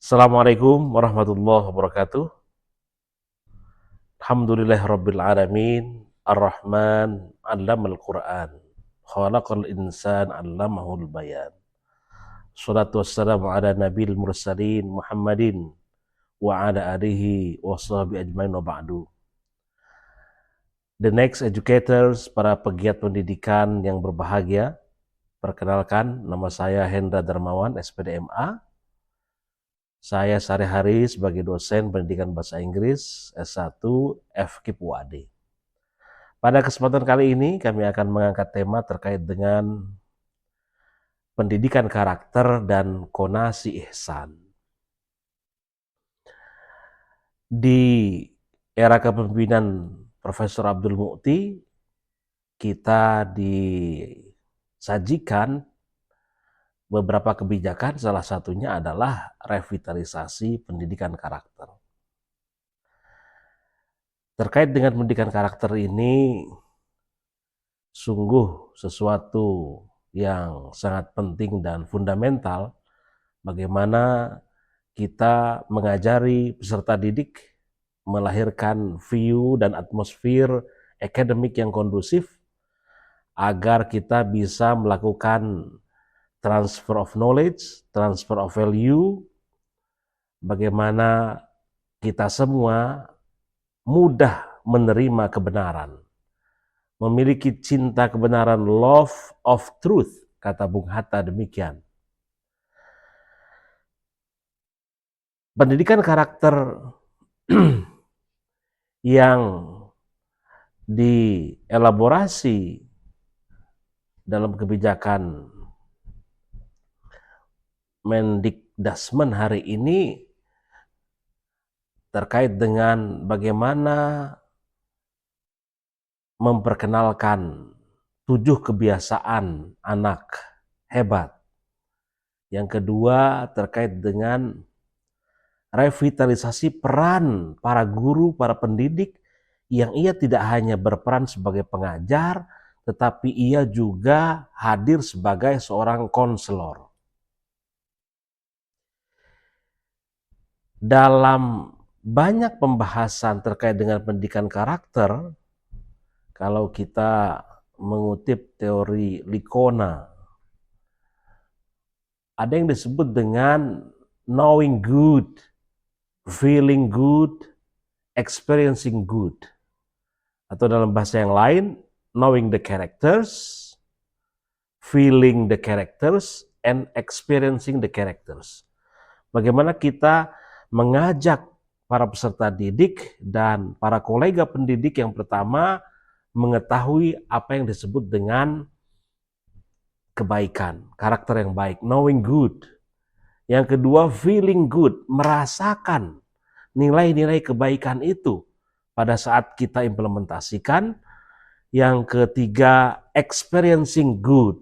Assalamualaikum warahmatullahi wabarakatuh. Alhamdulillahirabbil alamin, Ar-Rahman 'allamal Qur'an, khalaqal insan 'allamahul bayan. Shalatu wassalamu ala nabiyil mursalin Muhammadin wa ala alihi wa sahbihi ajmain wa ba'du. The next educators, para pegiat pendidikan yang berbahagia, perkenalkan nama saya Hendra Darmawan, SPD MA. Saya sehari-hari sebagai dosen pendidikan bahasa Inggris S1 FKIP UAD. Pada kesempatan kali ini kami akan mengangkat tema terkait dengan pendidikan karakter dan konasi ihsan. Di era kepemimpinan Profesor Abdul Mu'ti, kita disajikan beberapa kebijakan, salah satunya adalah revitalisasi pendidikan karakter. Terkait dengan pendidikan karakter ini, sungguh sesuatu yang sangat penting dan fundamental bagaimana kita mengajari peserta didik melahirkan view dan atmosfer akademik yang kondusif agar kita bisa melakukan transfer of knowledge, transfer of value, bagaimana kita semua mudah menerima kebenaran, memiliki cinta kebenaran, love of truth, kata Bung Hatta demikian. Pendidikan karakter yang dielaborasi dalam kebijakan Mendikdasmen hari ini terkait dengan bagaimana memperkenalkan 7 kebiasaan anak hebat. Yang kedua terkait dengan revitalisasi peran para guru, para pendidik yang ia tidak hanya berperan sebagai pengajar, tetapi ia juga hadir sebagai seorang konselor. Dalam banyak pembahasan terkait dengan pendidikan karakter, kalau kita mengutip teori Licona, ada yang disebut dengan knowing good, feeling good, experiencing good. Atau dalam bahasa yang lain, knowing the characters, feeling the characters, and experiencing the characters. Bagaimana kita mengajak para peserta didik dan para kolega pendidik yang pertama mengetahui apa yang disebut dengan kebaikan, karakter yang baik, knowing good. Yang kedua, feeling good, merasakan nilai-nilai kebaikan itu pada saat kita implementasikan. Yang ketiga, experiencing good,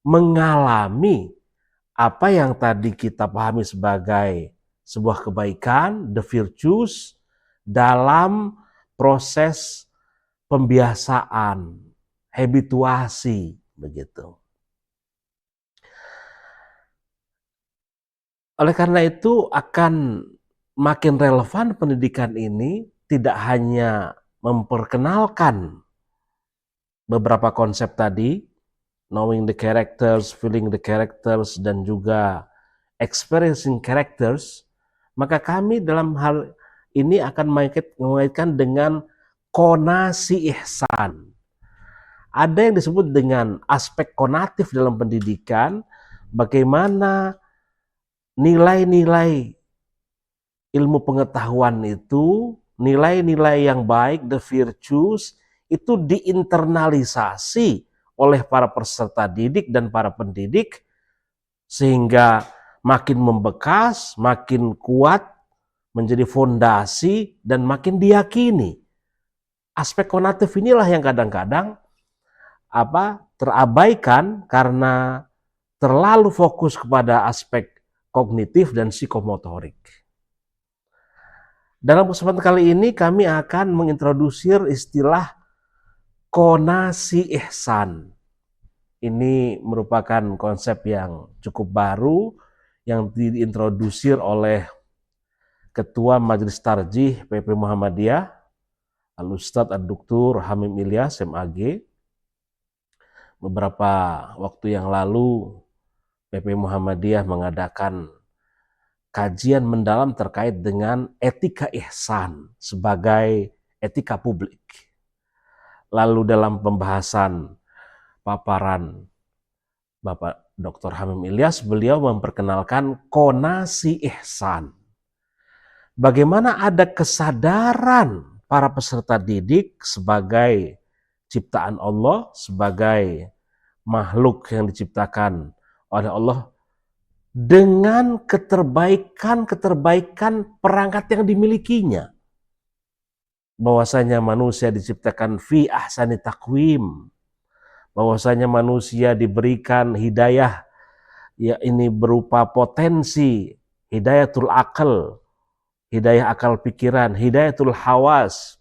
mengalami apa yang tadi kita pahami sebagai sebuah kebaikan, the virtues, dalam proses pembiasaan, habituasi, begitu. Oleh karena itu akan makin relevan pendidikan ini tidak hanya memperkenalkan beberapa konsep tadi, knowing the characters, feeling the characters, dan juga experiencing characters, maka kami dalam hal ini akan mengaitkan dengan konasi ihsan. Ada yang disebut dengan aspek konatif dalam pendidikan, bagaimana nilai-nilai ilmu pengetahuan itu, nilai-nilai yang baik, the virtues, itu diinternalisasi oleh para peserta didik dan para pendidik, sehingga makin membekas, makin kuat, menjadi fondasi, dan makin diyakini. Aspek konatif inilah yang kadang-kadang terabaikan karena terlalu fokus kepada aspek kognitif dan psikomotorik. Dalam kesempatan kali ini kami akan mengintrodusir istilah konasi ihsan. Ini merupakan konsep yang cukup baru yang diintrodusir oleh Ketua Majelis Tarjih PP Muhammadiyah, Al-Ustadz Ad-Duktur Hamim Ilyas, MAG. Beberapa waktu yang lalu PP Muhammadiyah mengadakan kajian mendalam terkait dengan etika ihsan sebagai etika publik. Lalu dalam pembahasan paparan Bapak Dr. Hamim Ilyas, beliau memperkenalkan konasi ihsan. Bagaimana ada kesadaran para peserta didik sebagai ciptaan Allah, sebagai makhluk yang diciptakan oleh Allah dengan keterbaikan perangkat yang dimilikinya. Bahwasanya manusia diciptakan fi ahsani taqwim, bahwasanya manusia diberikan hidayah, ya ini berupa potensi hidayatul akal, hidayah akal pikiran, hidayatul hawas,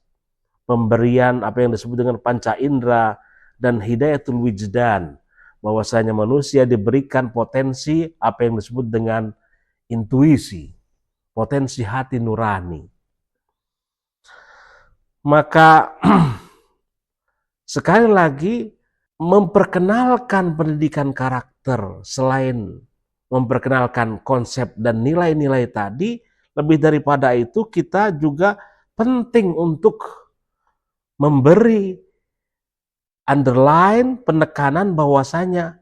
pemberian apa yang disebut dengan panca indera, dan hidayatul wijdan, bahwasanya manusia diberikan potensi apa yang disebut dengan intuisi, potensi hati nurani. Maka sekali lagi memperkenalkan pendidikan karakter, selain memperkenalkan konsep dan nilai-nilai tadi, lebih daripada itu kita juga penting untuk memberi underline penekanan bahwasanya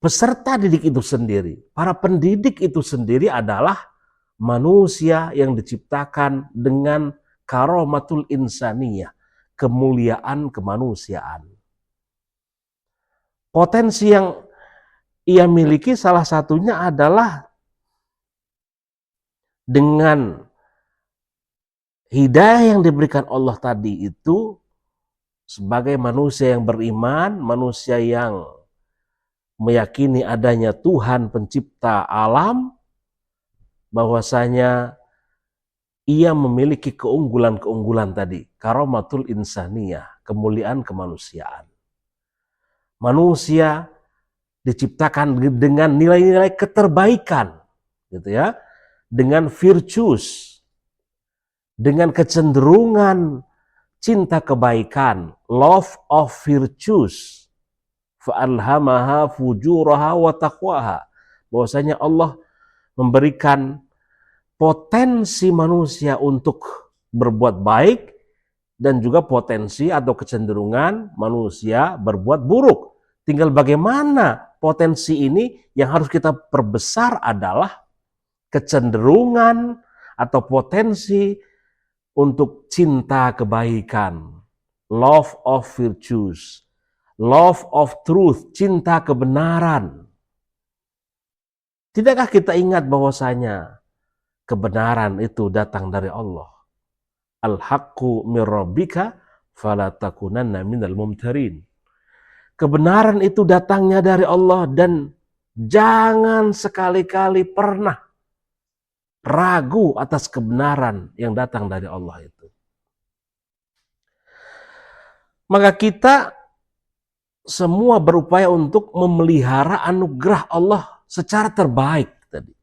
peserta didik itu sendiri, para pendidik itu sendiri adalah manusia yang diciptakan dengan karomatul insaniyah, kemuliaan kemanusiaan. Potensi yang ia miliki salah satunya adalah dengan hidayah yang diberikan Allah tadi itu, sebagai manusia yang beriman, manusia yang meyakini adanya Tuhan pencipta alam, bahwasanya ia memiliki keunggulan-keunggulan tadi, karomatul insaniyah, kemuliaan kemanusiaan. Manusia diciptakan dengan nilai-nilai keterbaikan, gitu ya, dengan virtues, dengan kecenderungan cinta kebaikan, love of virtues, fa'alhamaha fujuraha wa taqwaha, bahwasanya Allah memberikan potensi manusia untuk berbuat baik dan juga potensi atau kecenderungan manusia berbuat buruk. Tinggal bagaimana potensi ini yang harus kita perbesar adalah kecenderungan atau potensi untuk cinta kebaikan, love of virtues, love of truth, cinta kebenaran. Tidakkah kita ingat bahwasanya kebenaran itu datang dari Allah? Al-haqqu mir rabbika fala takunanna minal mumtarin. Kebenaran itu datangnya dari Allah dan jangan sekali-kali pernah ragu atas kebenaran yang datang dari Allah itu. Maka kita semua berupaya untuk memelihara anugerah Allah secara terbaik tadi.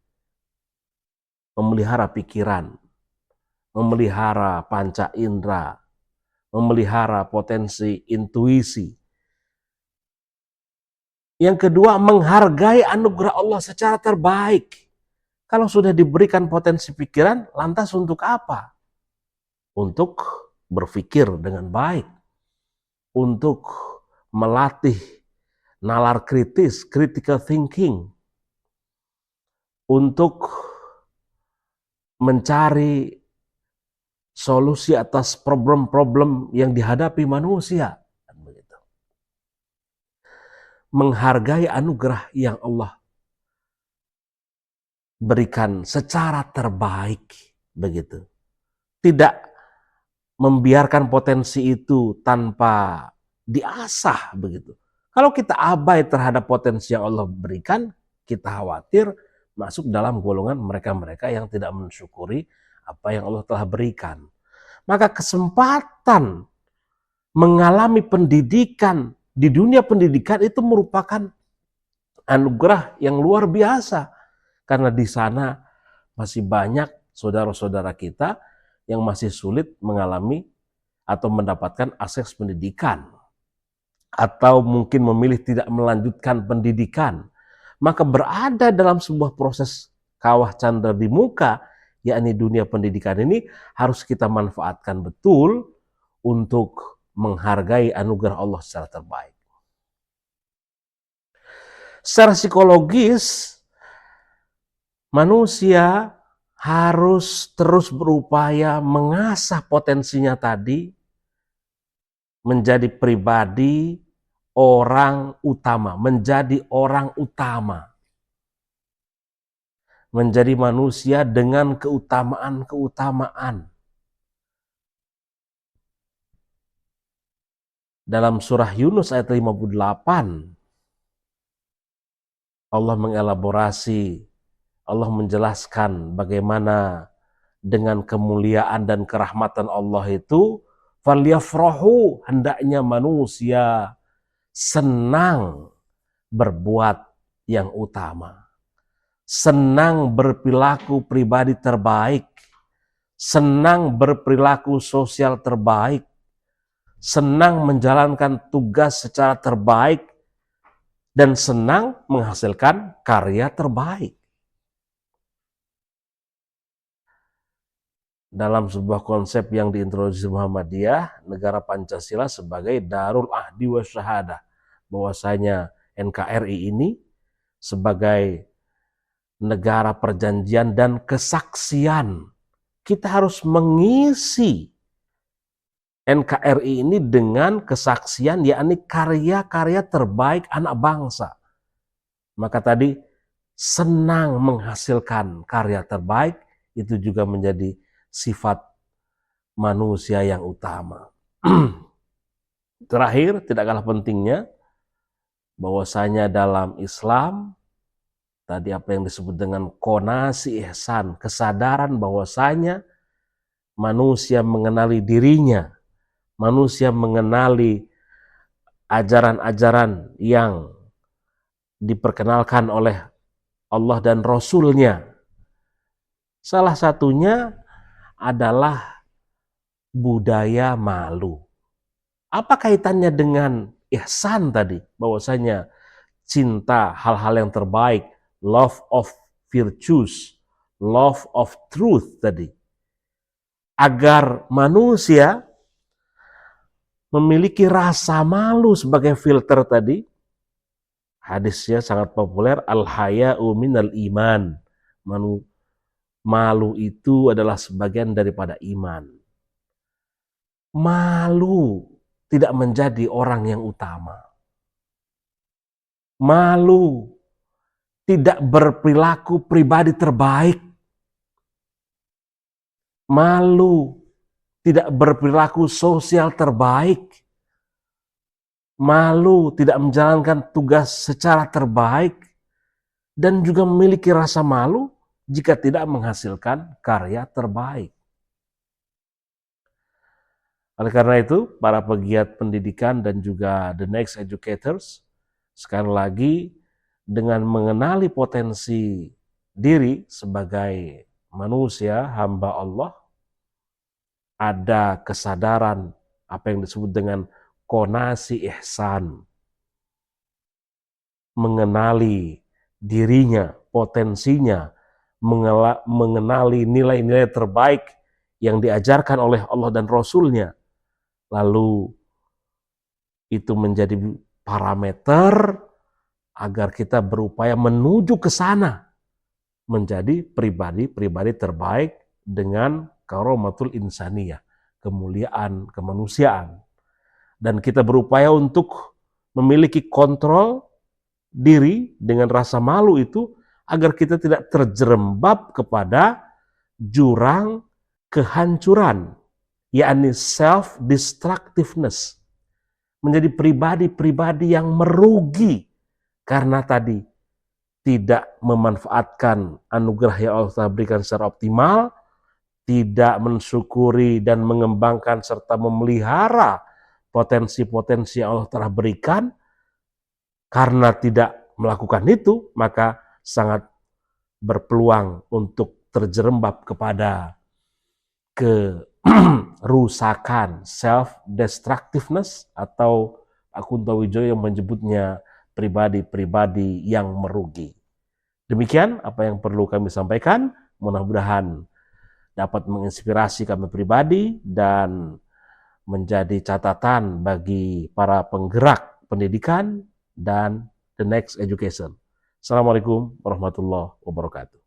Memelihara pikiran, memelihara panca indera, memelihara potensi intuisi. Yang kedua, menghargai anugerah Allah secara terbaik. Kalau sudah diberikan potensi pikiran, lantas untuk apa? Untuk berpikir dengan baik, untuk melatih nalar kritis, critical thinking, untuk mencari solusi atas problem-problem yang dihadapi manusia. Menghargai anugerah yang Allah berikan secara terbaik, begitu. Tidak membiarkan potensi itu tanpa diasah, begitu. Kalau kita abai terhadap potensi yang Allah berikan, kita khawatir masuk dalam golongan mereka-mereka yang tidak mensyukuri apa yang Allah telah berikan. Maka kesempatan mengalami pendidikan di dunia pendidikan itu merupakan anugerah yang luar biasa. Karena di sana masih banyak saudara-saudara kita yang masih sulit mengalami atau mendapatkan akses pendidikan, atau mungkin memilih tidak melanjutkan pendidikan. Maka berada dalam sebuah proses kawah candra di muka, yakni dunia pendidikan ini, harus kita manfaatkan betul untuk menghargai anugerah Allah secara terbaik. Secara psikologis, manusia harus terus berupaya mengasah potensinya tadi menjadi pribadi orang utama, menjadi orang utama, menjadi manusia dengan keutamaan-keutamaan. Dalam surah Yunus ayat 58, Allah mengelaborasi, Allah menjelaskan bagaimana dengan kemuliaan dan kerahmatan Allah itu, falyafrahu, hendaknya manusia senang berbuat yang utama, senang berperilaku pribadi terbaik, senang berperilaku sosial terbaik, senang menjalankan tugas secara terbaik, dan senang menghasilkan karya terbaik. Dalam sebuah konsep yang diintroduksi Muhammadiyah, negara Pancasila sebagai Darul Ahdi wa Syahadah, bahwasanya NKRI ini sebagai negara perjanjian dan kesaksian. Kita harus mengisi NKRI ini dengan kesaksian, yakni karya-karya terbaik anak bangsa. Maka tadi senang menghasilkan karya terbaik itu juga menjadi sifat manusia yang utama. Terakhir, tidak kalah pentingnya, bahwasanya dalam Islam tadi apa yang disebut dengan qonasi ihsan, kesadaran bahwasanya manusia mengenali dirinya, manusia mengenali ajaran-ajaran yang diperkenalkan oleh Allah dan Rasul-Nya. Salah satunya adalah budaya malu. Apa kaitannya dengan ihsan tadi? Bahwasanya cinta hal-hal yang terbaik, love of virtues, love of truth tadi. Agar manusia memiliki rasa malu sebagai filter tadi. Hadisnya sangat populer, al-haya'u minal iman. Malu itu adalah sebagian daripada iman. Malu tidak menjadi orang yang utama. Malu tidak berperilaku pribadi terbaik. Malu tidak berperilaku sosial terbaik. Malu tidak menjalankan tugas secara terbaik. Dan juga memiliki rasa malu jika tidak menghasilkan karya terbaik. Oleh karena itu, para pegiat pendidikan dan juga the next educators, sekali lagi dengan mengenali potensi diri sebagai manusia, hamba Allah, ada kesadaran apa yang disebut dengan qonasi ihsan, mengenali dirinya, potensinya, mengenali nilai-nilai terbaik yang diajarkan oleh Allah dan Rasul-Nya. Lalu itu menjadi parameter agar kita berupaya menuju ke sana, menjadi pribadi-pribadi terbaik dengan karomatul insaniyah, kemuliaan kemanusiaan. Dan kita berupaya untuk memiliki kontrol diri dengan rasa malu itu agar kita tidak terjerembab kepada jurang kehancuran, yakni self-destructiveness, menjadi pribadi-pribadi yang merugi karena tadi tidak memanfaatkan anugerah yang Allah telah berikan secara optimal, tidak mensyukuri dan mengembangkan serta memelihara potensi-potensi yang Allah telah berikan. Karena tidak melakukan itu, maka sangat berpeluang untuk terjerembab kepada kerusakan, self-destructiveness, atau Pak Kunto Wijoyo menyebutnya pribadi-pribadi yang merugi. Demikian apa yang perlu kami sampaikan, mudah-mudahan dapat menginspirasi kami pribadi dan menjadi catatan bagi para penggerak pendidikan dan the next education. Assalamualaikum warahmatullahi wabarakatuh.